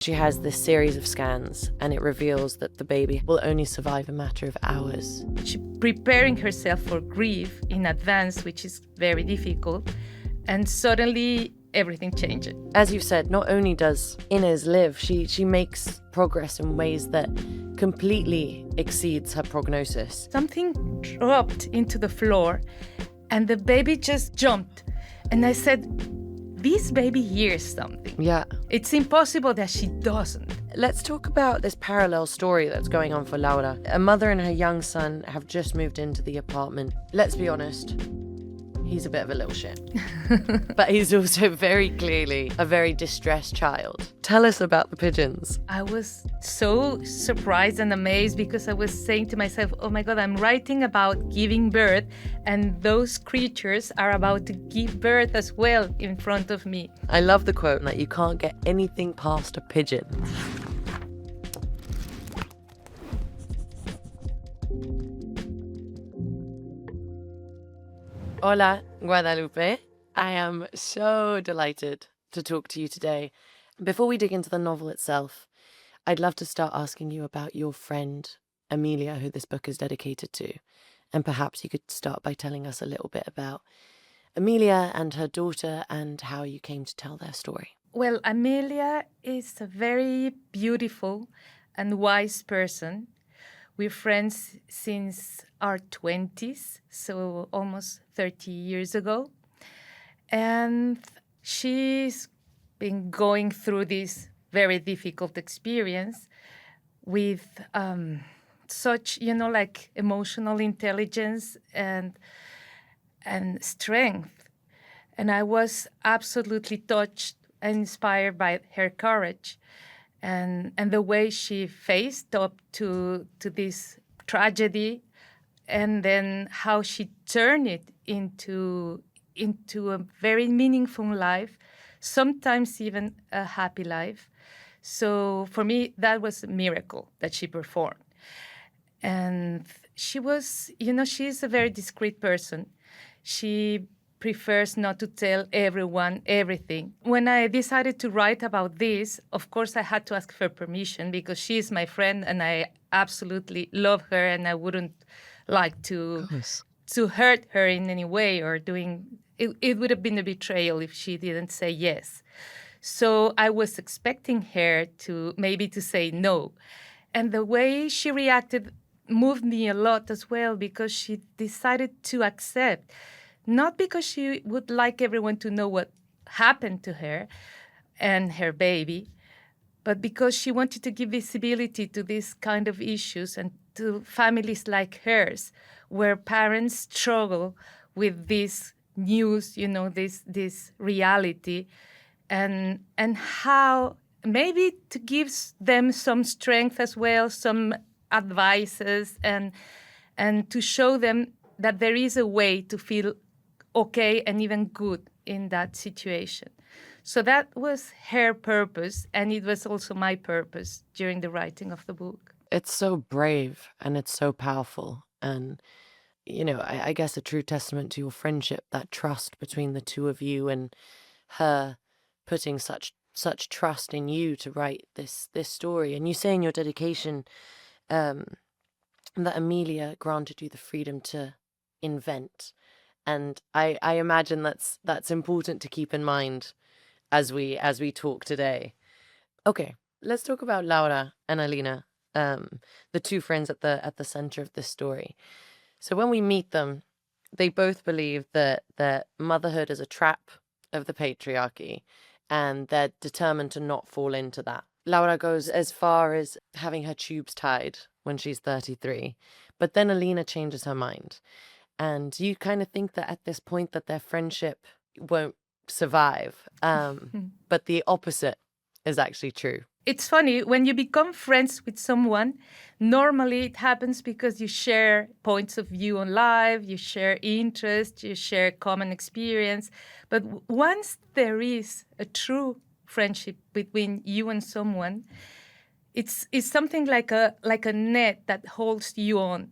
She has this series of scans and it reveals that the baby will only survive a matter of hours. She's preparing herself for grief in advance, which is very difficult. And suddenly everything changes. As you said, not only does Inez live, she makes progress in ways that completely exceeds her prognosis. Something dropped into the floor and the baby just jumped. And I said, this baby hears something. Yeah. It's impossible that she doesn't. Let's talk about this parallel story that's going on for Laura. A mother and her young son have just moved into the apartment. Let's be honest, he's a bit of a little shit. But he's also very clearly a very distressed child. Tell us about the pigeons. I was so surprised and amazed because I was saying to myself, oh my God, I'm writing about giving birth and those creatures are about to give birth as well in front of me. I love the quote that you can't get anything past a pigeon. Hola, Guadalupe. I am so delighted to talk to you today. Before we dig into the novel itself, I'd love to start asking you about your friend, Amelia, who this book is dedicated to. And perhaps you could start by telling us a little bit about Amelia and her daughter and how you came to tell their story. Well, Amelia is a very beautiful and wise person. We're friends since our 20s, so almost 30 years ago. And she's been going through this very difficult experience with such, like emotional intelligence and strength. And I was absolutely touched and inspired by her courage and the way she faced up to this tragedy, and then how she turned it into a very meaningful life, sometimes even a happy life. So for me, that was a miracle that she performed. And she was, she's a very discreet person. She prefers not to tell everyone everything. When I decided to write about this, of course, I had to ask for permission because she is my friend and I absolutely love her and I wouldn't like to hurt her in any way or it would have been a betrayal if she didn't say yes. So I was expecting her to say no. And the way she reacted moved me a lot as well because she decided to accept, not because she would like everyone to know what happened to her and her baby, but because she wanted to give visibility to these kind of issues and to families like hers, where parents struggle with this news, this reality, and how maybe to give them some strength as well, some advices, and to show them that there is a way to feel okay and even good in that situation. So that was her purpose, and it was also my purpose during the writing of the book. It's so brave and it's so powerful. And, I guess a true testament to your friendship, that trust between the two of you and her putting such trust in you to write this story. And you say in your dedication that Amelia granted you the freedom to invent. And I imagine that's important to keep in mind as we talk today. Okay, let's talk about Laura and Alina, the two friends at the center of this story. So when we meet them, they both believe that motherhood is a trap of the patriarchy, and they're determined to not fall into that. Laura goes as far as having her tubes tied when she's 33, but then Alina changes her mind. And you kind of think that at this point that their friendship won't survive. But the opposite is actually true. It's funny, when you become friends with someone, normally it happens because you share points of view on life, you share interests, you share common experience. But once there is a true friendship between you and someone, it's something like a net that holds you on.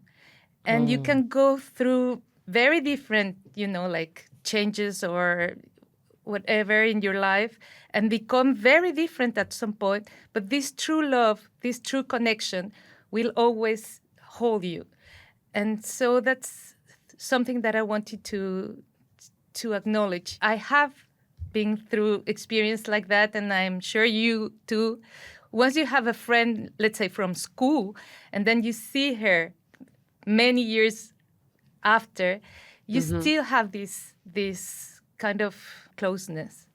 And you can go through very different, like changes or whatever in your life and become very different at some point. But this true love, this true connection will always hold you. And so that's something that I wanted to acknowledge. I have been through experience like that, and I'm sure you too. Once you have a friend, let's say from school, and then you see her many years after, you still have this kind of closeness.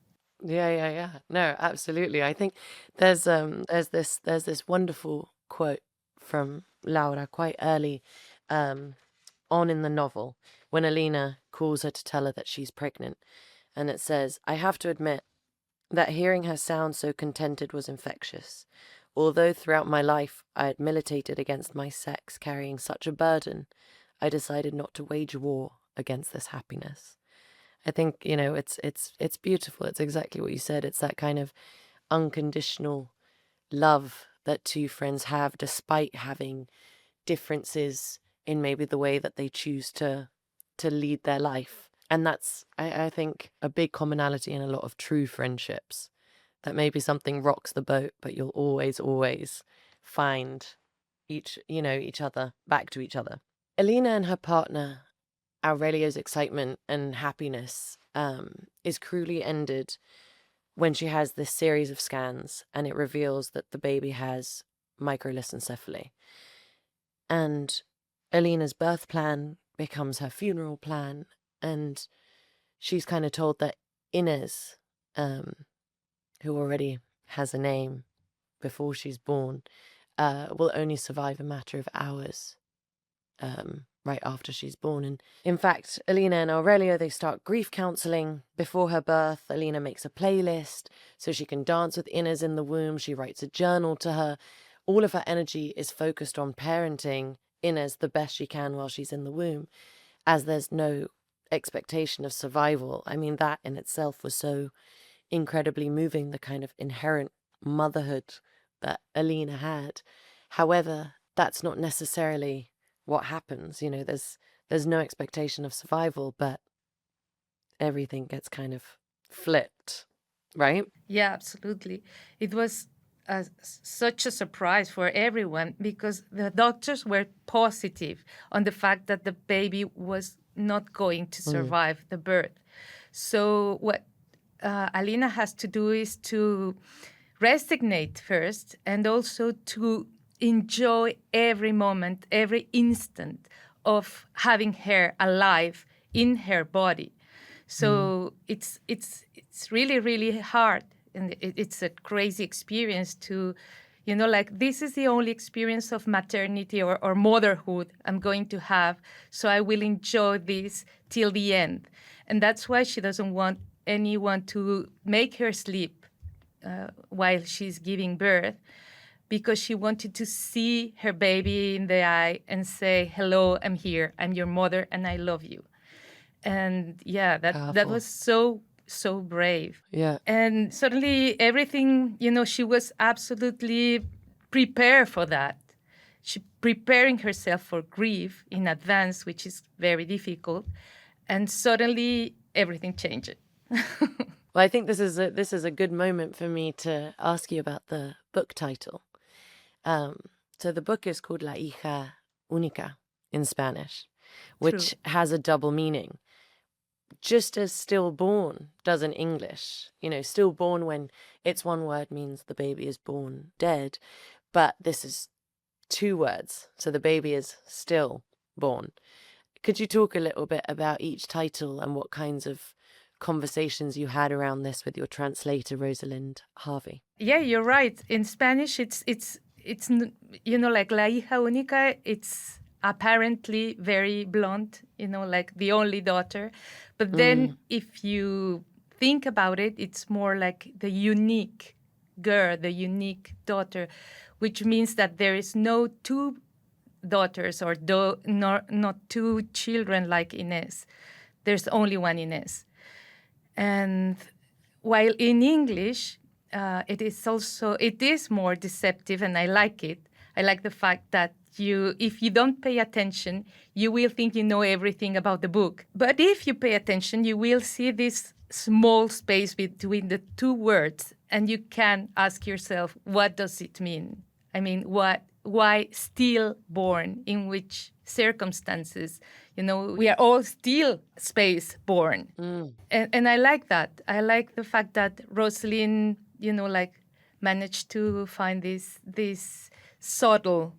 Yeah. No, absolutely. I think there's this wonderful quote from Laura quite early on in the novel when Alina calls her to tell her that she's pregnant. And it says, "I have to admit that hearing her sound so contented was infectious. Although throughout my life I had militated against my sex carrying such a burden, I decided not to wage war against this happiness." I think, it's beautiful. It's exactly what you said. It's that kind of unconditional love that two friends have despite having differences in maybe the way that they choose to lead their life. And that's, I think, a big commonality in a lot of true friendships, that maybe something rocks the boat, but you'll always find each other, back to each other. Alina and her partner Aurelio's excitement and happiness is cruelly ended when she has this series of scans and it reveals that the baby has microlissencephaly. And Alina's birth plan becomes her funeral plan, and she's kind of told that Inez, who already has a name before she's born, will only survive a matter of hours right after she's born. And in fact, Alina and Aurelio, they start grief counseling. Before her birth, Alina makes a playlist so she can dance with Inez in the womb. She writes a journal to her. All of her energy is focused on parenting Inez the best she can while she's in the womb, as there's no expectation of survival. I mean, that in itself was so incredibly moving, the kind of inherent motherhood that Alina had. However, that's not necessarily what happens. There's no expectation of survival, but everything gets kind of flipped, right? Yeah, absolutely. It was such a surprise for everyone because the doctors were positive on the fact that the baby was not going to survive the birth. So what Alina has to do is to resignate first and also to enjoy every moment, every instant of having her alive in her body. So it's really, really hard. And it's a crazy experience to, like this is the only experience of maternity or motherhood I'm going to have. So I will enjoy this till the end. And that's why she doesn't want anyone to make her sleep while she's giving birth, because she wanted to see her baby in the eye and say, "Hello, I'm here. I'm your mother and I love you." And yeah, that Powerful. was so brave. Yeah. And suddenly everything, she was absolutely prepared for that. She preparing herself for grief in advance, which is very difficult. And suddenly everything changed. Well, I think this is a good moment for me to ask you about the book title. So the book is called La hija única in Spanish, which has a double meaning. Just as stillborn does in English. Stillborn, when it's one word, means the baby is born dead, but this is two words, so the baby is still born. Could you talk a little bit about each title and what kinds of conversations you had around this with your translator, Rosalind Harvey? Yeah, you're right. In Spanish, it's like La hija única, it's apparently very blunt, like the only daughter. But then if you think about it, it's more like the unique girl, the unique daughter, which means that there is no two daughters or not two children like Inez. There's only one Inez. And while in English, it is more deceptive, and I like it. I like the fact that if you don't pay attention, you will think you know everything about the book. But if you pay attention, you will see this small space between the two words, and you can ask yourself, what does it mean? I mean, why stillborn? In which circumstances? We are all still space born. Mm. And I like that. I like the fact that Rosalind, like managed to find this subtle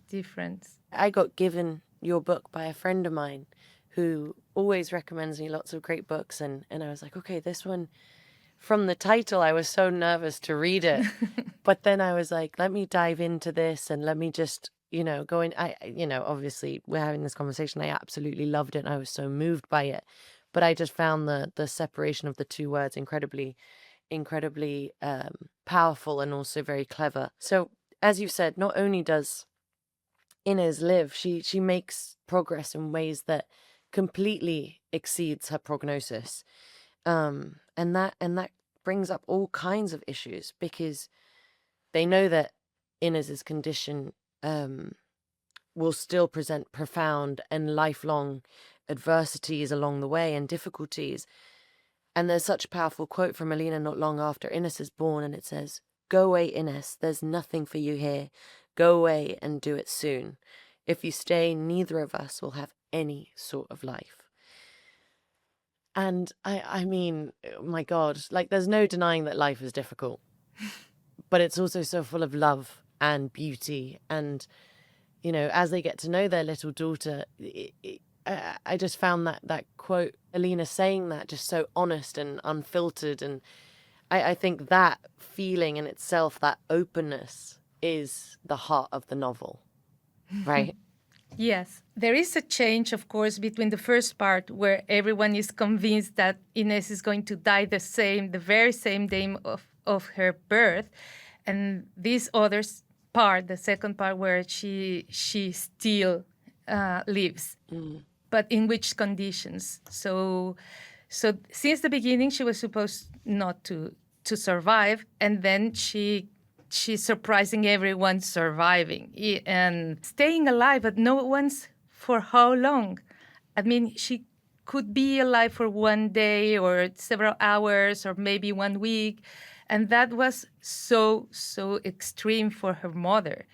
difference. I got given your book by a friend of mine who always recommends me lots of great books. And I was like, okay, this one, from the title, I was so nervous to read it. But then I was like, let me dive into this and let me just, go in. Obviously we're having this conversation. I absolutely loved it. And I was so moved by it. But I just found the separation of the two words incredibly powerful and also very clever. So as you said, not only does Inez live, she makes progress in ways that completely exceeds her prognosis. And that brings up all kinds of issues, because they know that Inez's condition will still present profound and lifelong adversities along the way and difficulties. And there's such a powerful quote from Alina not long after Inez is born, and it says, "Go away, Inez, there's nothing for you here. Go away and do it soon. If you stay, neither of us will have any sort of life." And I mean, oh my God, like there's no denying that life is difficult, but it's also so full of love and beauty. And, as they get to know their little daughter, I just found that quote, Alina saying that, just so honest and unfiltered. And I think that feeling in itself, that openness, is the heart of the novel, right? Yes. There is a change, of course, between the first part where everyone is convinced that Inez is going to die the very same day of her birth, and this other part, the second part, where she still lives. But in which conditions? So since the beginning, she was supposed not to survive, and then she's surprising everyone surviving and staying alive, but no one's for how long. I mean, she could be alive for one day or several hours or maybe 1 week. And that was so extreme for her mother.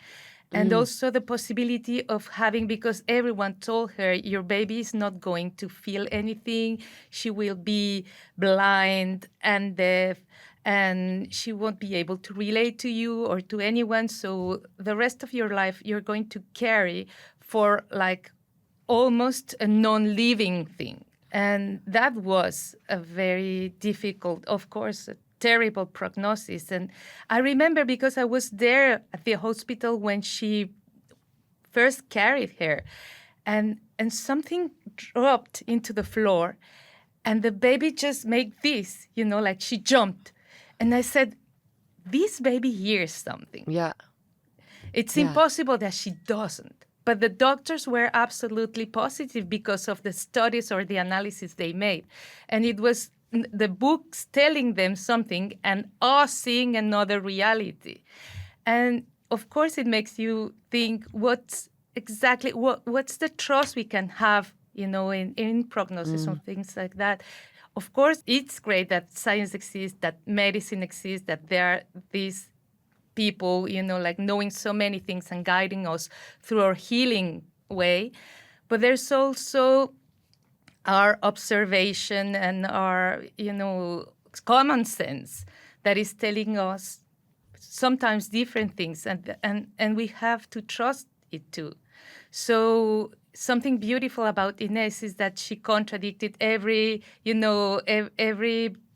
And also the possibility of having, because everyone told her, your baby is not going to feel anything. She will be blind and deaf, and she won't be able to relate to you or to anyone. So the rest of your life, you're going to carry for like almost a non-living thing. And that was a very difficult, of course, a terrible prognosis. And I remember, because I was there at the hospital when she first carried her, and something dropped into the floor, and the baby just made this, like she jumped. And I said, this baby hears something. Yeah. It's Yeah. impossible that she doesn't. But the doctors were absolutely positive because of the studies or the analysis they made. And it was the books telling them something and us seeing another reality. And of course, it makes you think, what's the trust we can have, in prognosis or things like that. Of course, it's great that science exists, that medicine exists, that there are these people, like knowing so many things and guiding us through our healing way. But there's also our observation and our, common sense that is telling us sometimes different things, and we have to trust it too. So something beautiful about Inez is that she contradicted every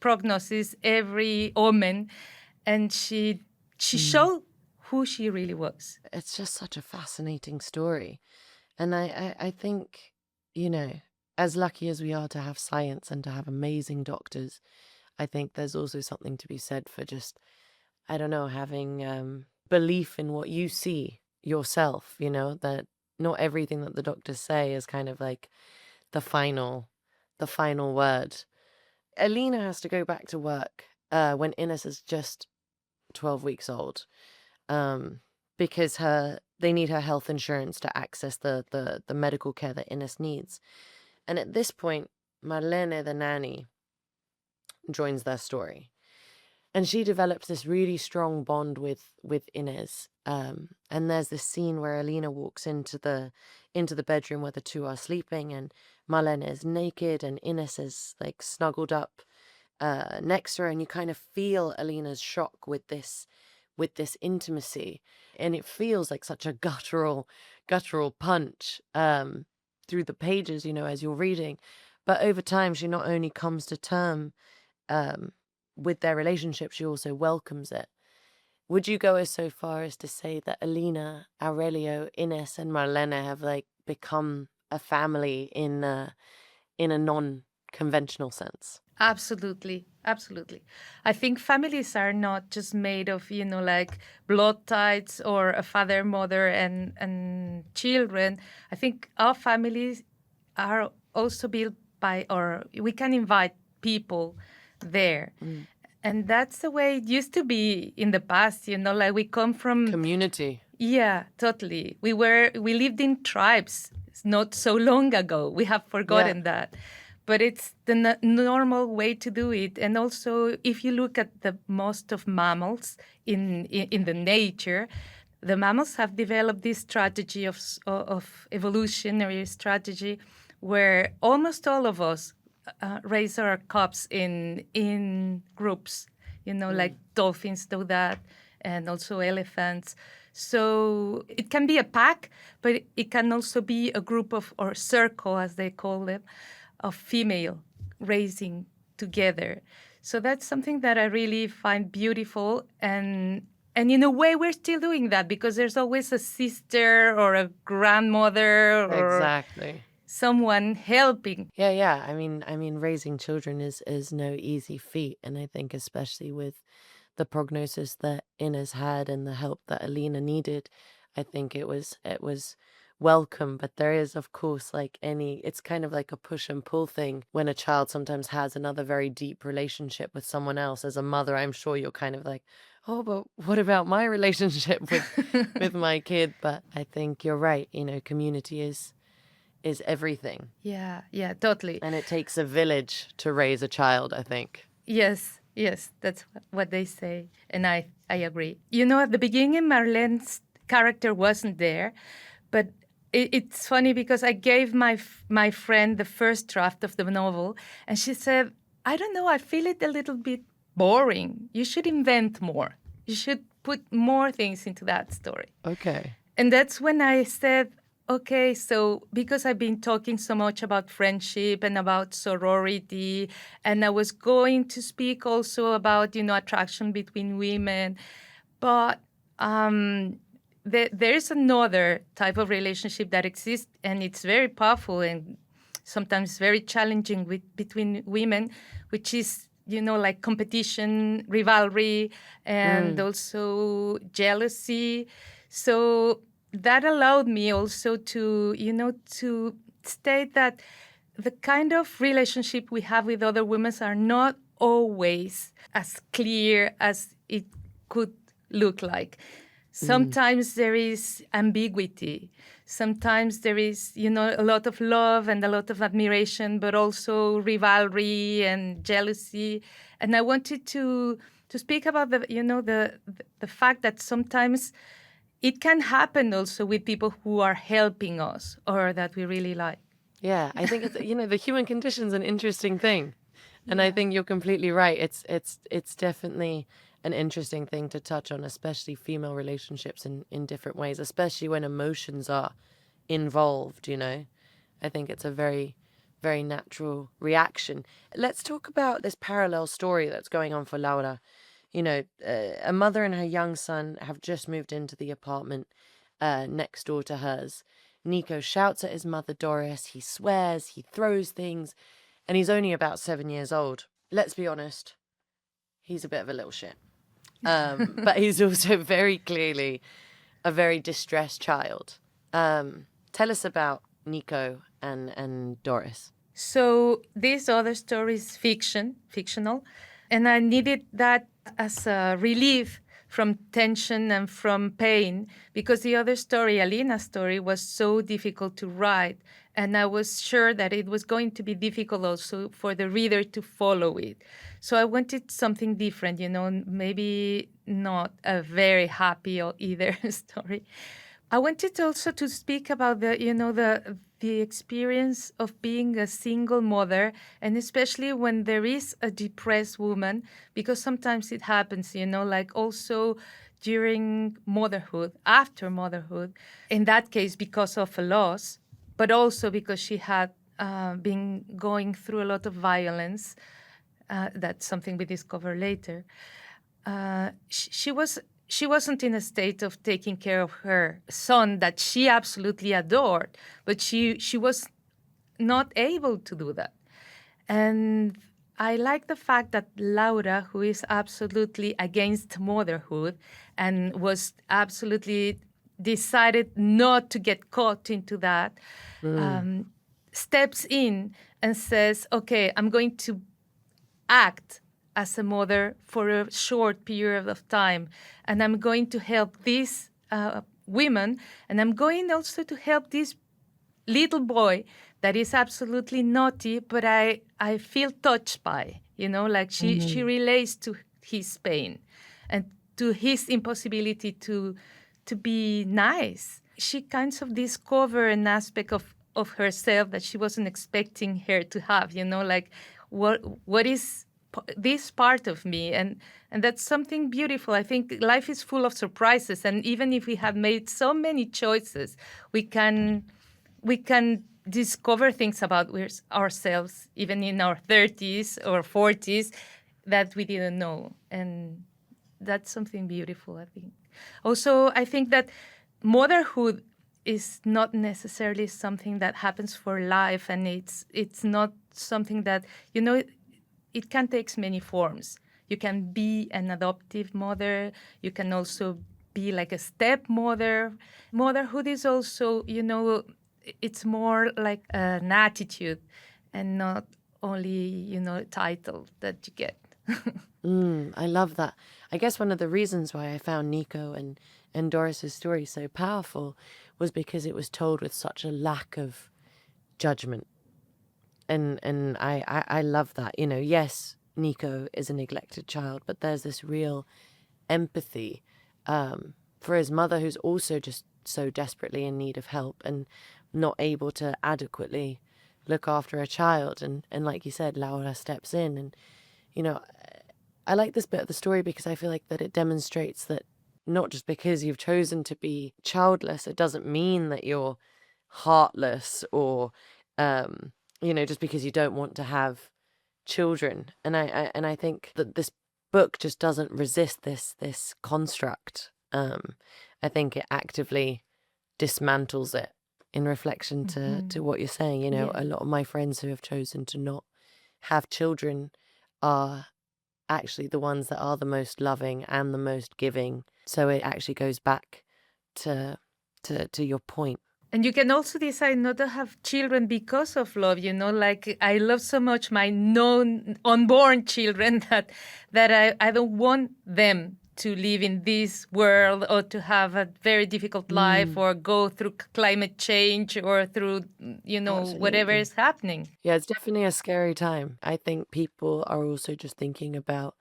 prognosis, every omen, and she showed who she really was. It's just such a fascinating story. And I think, as lucky as we are to have science and to have amazing doctors, I think there's also something to be said for just, I don't know, having belief in what you see yourself, that not everything that the doctors say is kind of like the final word. Alina has to go back to work when Inez is just 12 weeks old, because they need her health insurance to access the medical care that Inez needs. And at this point, Marlene, the nanny, joins their story. And she develops this really strong bond with Inez. And there's this scene where Alina walks into the bedroom where the two are sleeping, and Marlene is naked and Inez is like snuggled up next to her, and you kind of feel Alina's shock with this intimacy, and it feels like such a guttural punch through the pages, as you're reading. But over time, she not only comes to term with their relationship, she also welcomes it. Would you go as so far as to say that Alina, Aurelio, Ines, and Marlene have like become a family in a non-conventional sense? Absolutely, absolutely. I think families are not just made of, like blood ties or a father, mother, and children. I think our families are also built by, or we can invite people there. And that's the way it used to be in the past, like we come from Community. Yeah, totally. We lived in tribes not so long ago. We have forgotten that. But it's the normal way to do it. And also, if you look at the most of mammals in the nature, the mammals have developed this strategy of evolutionary strategy where almost all of us raise our cubs in groups, like dolphins do that, and also elephants. So it can be a pack, but it can also be a group of, or circle as they call them, of female raising together. So that's something that I really find beautiful. And in a way, we're still doing that because there's always a sister or a grandmother or Exactly. someone helping. Yeah. I mean, raising children is no easy feat, and I think especially with the prognosis that Inez had and the help that Alina needed, I think it was welcome. But there is, of course, like it's kind of like a push and pull thing when a child sometimes has another very deep relationship with someone else. As a mother, I'm sure you're kind of like, oh, but what about my relationship with my kid? But I think you're right. Community is everything. Yeah, totally. And it takes a village to raise a child, I think. Yes, that's what they say. And I agree. At the beginning, Marlene's character wasn't there, but it's funny because I gave my friend the first draft of the novel, and she said, I don't know, I feel it a little bit boring. You should invent more. You should put more things into that story. Okay. And that's when I said, okay, so because I've been talking so much about friendship and about sorority, and I was going to speak also about, attraction between women, but there's another type of relationship that exists, and it's very powerful and sometimes very challenging between women, which is, like competition, rivalry, and also jealousy. So that allowed me also to, to state that the kind of relationship we have with other women are not always as clear as it could look like. Sometimes there is ambiguity. Sometimes there is, a lot of love and a lot of admiration, but also rivalry and jealousy. And I wanted to speak about the fact that sometimes it can happen also with people who are helping us or that we really like. Yeah, I think it's, the human condition's an interesting thing. And I think you're completely right. It's definitely an interesting thing to touch on, especially female relationships in different ways, especially when emotions are involved, I think it's a very, very natural reaction. Let's talk about this parallel story that's going on for Laura. A mother and her young son have just moved into the apartment next door to hers. Nico shouts at his mother, Doris. He swears, he throws things, and he's only about 7 years old. Let's be honest, he's a bit of a little shit. But he's also very clearly a very distressed child. Tell us about Nico and Doris. So this other story is fictional, and I needed that as a relief from tension and from pain, because the other story, Alina's story, was so difficult to write. And I was sure that it was going to be difficult also for the reader to follow it. So I wanted something different, maybe not a very happy or either story. I wanted also to speak about the experience of being a single mother, and especially when there is a depressed woman, because sometimes it happens, like also during motherhood, after motherhood, in that case because of a loss, but also because she had been going through a lot of violence. That's something we discover later. She wasn't in a state of taking care of her son that she absolutely adored, but she was not able to do that. And I like the fact that Laura, who is absolutely against motherhood and was absolutely decided not to get caught into that, steps in and says, okay, I'm going to act as a mother for a short period of time. And I'm going to help these women. And I'm going also to help this little boy that is absolutely naughty, but I feel touched by, like she relates to his pain and to his impossibility to be nice. She kind of discovered an aspect of herself that she wasn't expecting her to have, like what is this part of me, and that's something beautiful. I think life is full of surprises, and even if we have made so many choices, we can discover things about ourselves even in our 30s or 40s that we didn't know, and that's something beautiful, I think. Also, I think that motherhood is not necessarily something that happens for life, and it's not something that it can take many forms. You can be an adoptive mother. You can also be like a stepmother. Motherhood is also, it's more like an attitude and not only, a title that you get. I love that. I guess one of the reasons why I found Nico and Doris's story so powerful was because it was told with such a lack of judgment. And I love that. Yes, Nico is a neglected child, but there's this real empathy for his mother, who's also just so desperately in need of help and not able to adequately look after a child. And like you said, Laura steps in. And, I like this bit of the story because I feel like that it demonstrates that not just because you've chosen to be childless, it doesn't mean that you're heartless or just because you don't want to have children. And I think that this book just doesn't resist this construct. I think it actively dismantles it in reflection to what you're saying. Yeah. A lot of my friends who have chosen to not have children are actually the ones that are the most loving and the most giving. So it actually goes back to your point. And you can also decide not to have children because of love, like I love so much my unborn children that I don't want them to live in this world or to have a very difficult life or go through climate change or through, whatever is happening. Yeah, it's definitely a scary time. I think people are also just thinking about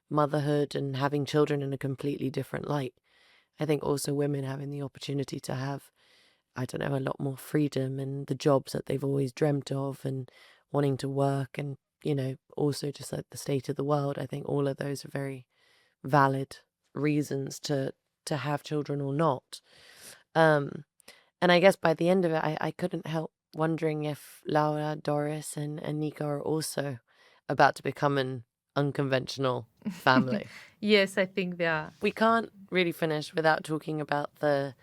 motherhood and having children in a completely different light. I think also women having the opportunity to have, I don't know, a lot more freedom and the jobs that they've always dreamt of and wanting to work and, also just like the state of the world. I think all of those are very valid reasons to have children or not. And I guess by the end of it, I couldn't help wondering if Laura, Doris, and Nico are also about to become an unconventional family. Yes, I think they are. We can't really finish without talking about the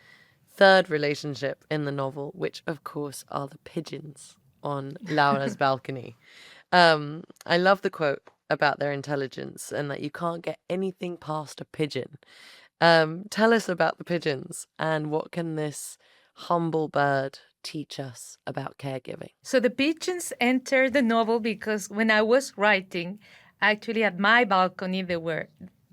third relationship in the novel, which of course are the pigeons on Laura's balcony. I love the quote about their intelligence and that you can't get anything past a pigeon. Tell us about the pigeons and what can this humble bird teach us about caregiving? So the pigeons entered the novel because when I was writing, actually at my balcony,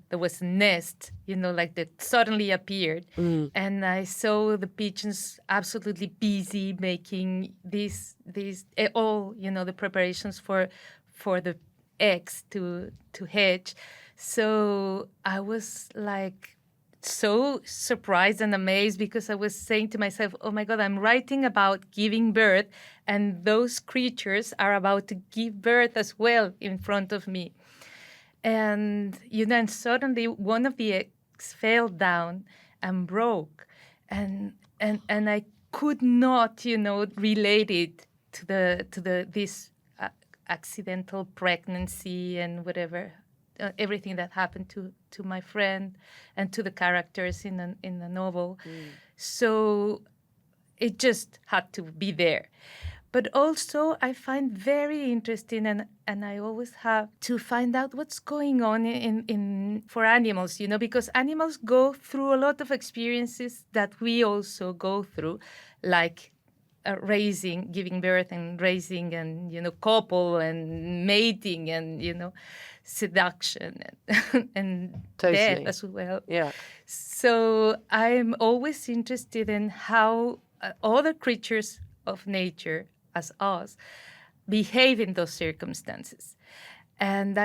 there was a nest, like that suddenly appeared. Mm. And I saw the pigeons absolutely busy making all, the preparations for the eggs to hatch. So I was like so surprised and amazed, because I was saying to myself, oh my God, I'm writing about giving birth, and those creatures are about to give birth as well in front of me. And, and suddenly one of the eggs fell down and broke. And I could not, relate it to this accidental pregnancy and whatever, everything that happened to my friend and to the characters in the novel. So it just had to be there. But also I find very interesting, and I always have to find out what's going on in for animals, because animals go through a lot of experiences that we also go through, like raising, giving birth and raising, and couple and mating, and seduction and death Totally. as well. Yeah. So I'm always interested in how other creatures of nature, as us, behave in those circumstances. And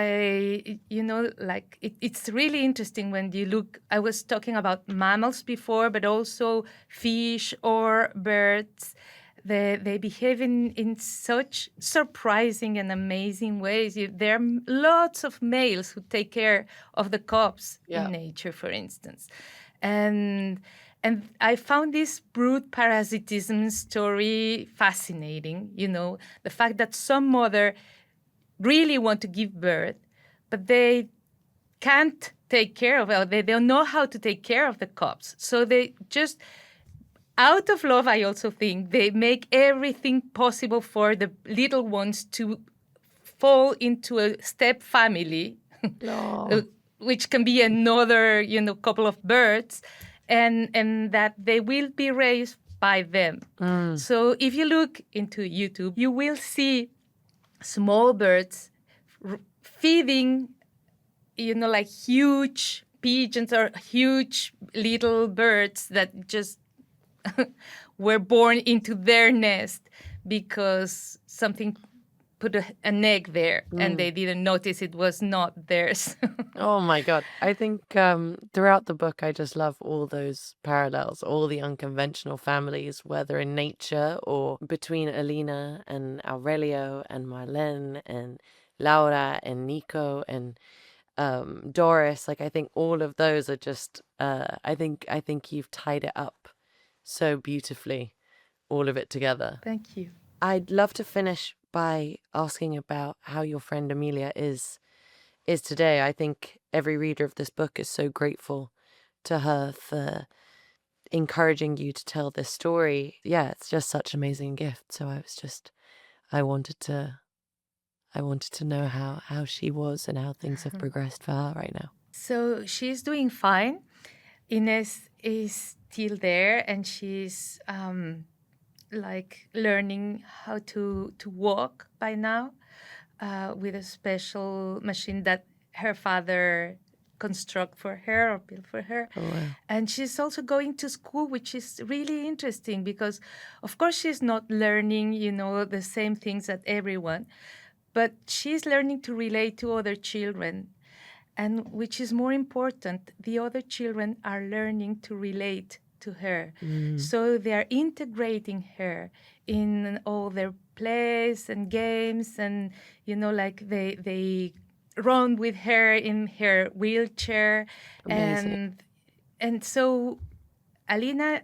it's really interesting when you look. I was talking about mammals before, but also fish or birds. They behave in such surprising and amazing ways. There are lots of males who take care of the cubs in nature, for instance. And I found this brood parasitism story fascinating. The fact that some mother really want to give birth, but they can't take care of it. They don't know how to take care of the cubs. So they just, out of love, I also think, they make everything possible for the little ones to fall into a step family, Oh. which can be another, couple of birds, and that they will be raised by them. So if you look into YouTube, you will see small birds feeding, like huge pigeons or huge little birds that just were born into their nest because something put an egg there and they didn't notice it was not theirs. Oh my God. I think throughout the book, I just love all those parallels, all the unconventional families, whether in nature or between Alina and Aurelio and Marlene and Laura and Nico and Doris. Like, I think all of those are just, I think you've tied it up so beautifully, all of it together. Thank you. I'd love to finish by asking about how your friend Amelia is today. I think every reader of this book is so grateful to her for encouraging you to tell this story. Yeah, it's just such an amazing gift. So I wanted to know how she was and how things have progressed for her right now. So she's doing fine. Ines is still there, and she's like learning how to walk by now, with a special machine that her father construct for her or build for her. Oh, wow. And she's also going to school, which is really interesting because, of course, she's not learning, the same things that everyone, but she's learning to relate to other children. And which is more important, the other children are learning to relate to her. So they are integrating her in all their plays and games, and like they run with her in her wheelchair. Amazing. And so Alina,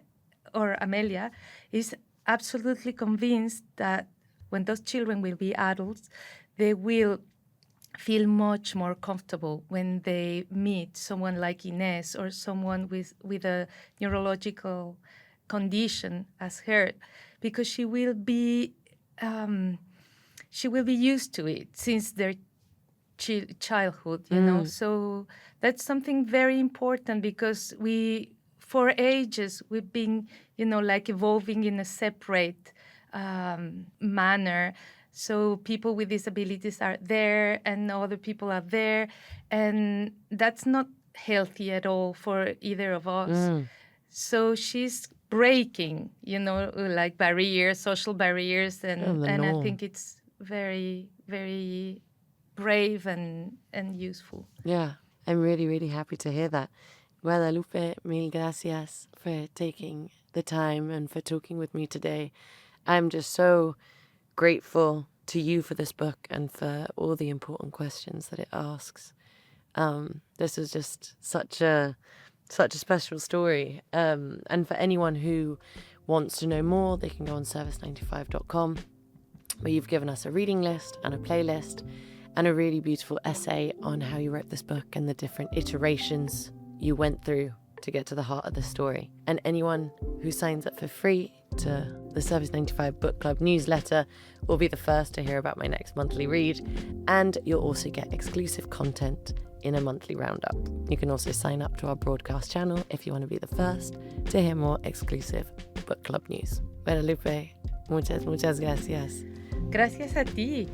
or Amelia, is absolutely convinced that when those children will be adults, they will feel much more comfortable when they meet someone like Ines or someone with a neurological condition as her, because she will be used to it since their childhood, So that's something very important, because for ages, we've been, like evolving in a separate manner. So people with disabilities are there and other people are there. And that's not healthy at all for either of us. Mm. So she's breaking, like barriers, social barriers, Oh, the and I norm. think it's very, very brave and useful. Yeah, I'm really, really happy to hear that. Guadalupe, mil gracias for taking the time and for talking with me today. I'm just so grateful to you for this book and for all the important questions that it asks. This was just such a special story. And for anyone who wants to know more, they can go on service95.com, where you've given us a reading list and a playlist and a really beautiful essay on how you wrote this book and the different iterations you went through to get to the heart of the story. And anyone who signs up for free to the Service95 Book Club newsletter will be the first to hear about my next monthly read, and you'll also get exclusive content in a monthly roundup. You can also sign up to our broadcast channel if you want to be the first to hear more exclusive book club news. Guadalupe, muchas gracias. Gracias a ti.